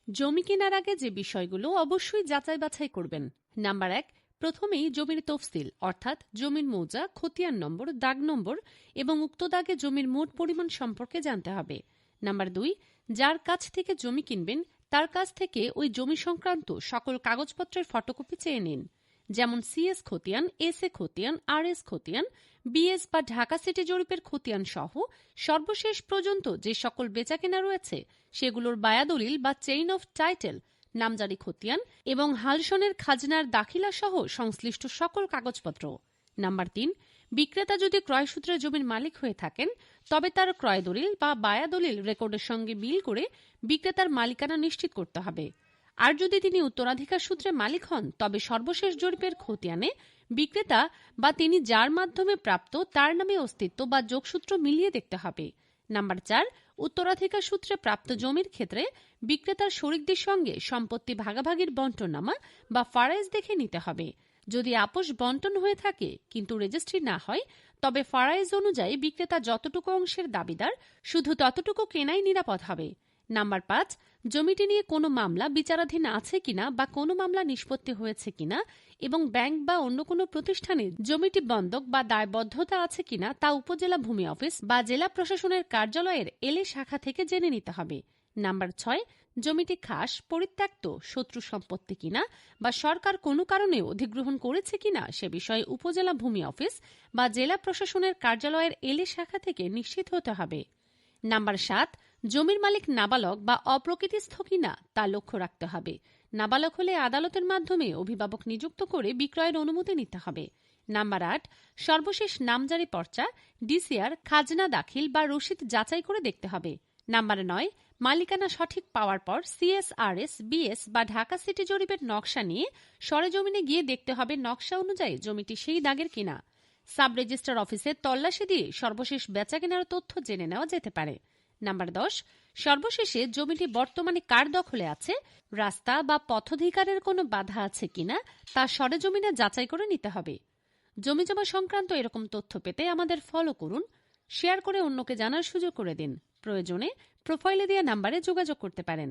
জমি কেনার আগে যে বিষয়গুলো অবশ্যই যাচাই বাছাই করবেন। নাম্বার 1, প্রথমেই জমির তফসিল অর্থাৎ জমির মৌজা, খতিয়ান নম্বর, দাগ নম্বর এবং উক্ত দাগে জমির মোট পরিমাণ সম্পর্কে জানতে হবে। নাম্বার 2, যার কাছ থেকে জমি কিনবেন তার কাছ থেকে ওই জমি সংক্রান্ত সকল কাগজপত্রের ফটোকপি চেয়ে নিন, যেমন সিএস খতিয়ান, এস এ খতিয়ান, আর এস খতিয়ান, বিএস বা ঢাকা সিটি জরিপের খতিয়ান সহ সর্বশেষ পর্যন্ত যে সকল বেচাকেনা রয়েছে সেগুলোর বায়াদলিল বা চেইন অফ টাইটেল, নামজারি খতিয়ান এবং হালসনের খাজনার দাখিলা সহ সংশ্লিষ্ট সকল কাগজপত্র। নাম্বার 3, বিক্রেতা যদি ক্রয়সূত্রে জমির মালিক হয়ে থাকেন তবে তার ক্রয় দলিল বা বায়াদলিল রেকর্ডের সঙ্গে মিল করে বিক্রেতার মালিকানা নিশ্চিত করতে হবে। আর যদি তিনি উত্তরাধিকার সূত্রে মালিক হন তবে সর্বশেষ জরিপের খতিয়ানে বিক্রেতা বা তিনি যার মাধ্যমে প্রাপ্ত তার নামে অস্তিত্ব বা যোগসূত্র মিলিয়ে দেখতে হবে। নাম্বার 4, উত্তরাধিকার সূত্রে প্রাপ্ত জমির ক্ষেত্রে বিক্রেতার শরিকদের সঙ্গে সম্পত্তি ভাগাভাগির বন্টননামা বা ফারাইজ দেখে নিতে হবে। যদি আপোষ বন্টন হয়ে থাকে কিন্তু রেজিস্ট্রি না হয় তবে ফারাইজ অনুযায়ী বিক্রেতা যতটুকু অংশের দাবিদার শুধু ততটুকু কেনাই নিরাপদ হবে। নাম্বার 5, জমিটি নিয়ে কোনো মামলা বিচারাধীন আছে কিনা বা কোনো মামলা নিষ্পত্তি হয়েছে কিনা এবং ব্যাংক বা অন্য কোনো প্রতিষ্ঠানে জমিটি বন্ধক বা দায়বদ্ধতা আছে কিনা তা উপজেলা ভূমি অফিস বা জেলা প্রশাসনের কার্যালয়ের এলএ শাখা থেকে জেনে নিতে হবে। নাম্বার 6, জমিটি খাস, পরিত্যক্ত, শত্রু সম্পত্তি কিনা বা সরকার কোনো কারণে অধিগ্রহণ করেছে কিনা সে বিষয়ে উপজেলা ভূমি অফিস বা জেলা প্রশাসনের কার্যালয়ের এলএ শাখা থেকে নিশ্চিত হতে হবে। নাম্বার 7, জমির মালিক নাবালক বা অপ্রকৃতিস্থ কিনা তা লক্ষ্য রাখতে হবে। নাবালক হলে আদালতের মাধ্যমে অভিভাবক নিযুক্ত করে বিক্রয়ের অনুমতি নিতে হবে। নাম্বার 8, সর্বশেষ নামজারি পর্চা, ডিসিআর, খাজনা দাখিল বা রসিদ যাচাই করে দেখতে হবে। নাম্বার 9, মালিকানা সঠিক পাওয়ার পর সিএসআরএস, বিএস বা ঢাকা সিটি জরিপের নকশা নিয়ে সরেজমিনে গিয়ে দেখতে হবে নকশা অনুযায়ী জমিটি সেই দাগের কিনা। সাব রেজিস্ট্রার অফিসে তল্লাশি দিয়ে সর্বশেষ বেচাকেনার তথ্য জেনে নেওয়া যেতে পারে। নাম্বার 10, সর্বশেষে জমিটি বর্তমানে কার দখলে আছে, রাস্তা বা পথধিকারের কোনো বাধা আছে কিনা তা সরেজমিনে যাচাই করে নিতে হবে। জমিজমা সংক্রান্ত এরকম তথ্য পেতে আমাদের ফলো করুন, শেয়ার করে অন্যকে জানার সুযোগ করে দিন। প্রয়োজনে প্রোফাইলে দেওয়া নাম্বারে যোগাযোগ করতে পারেন।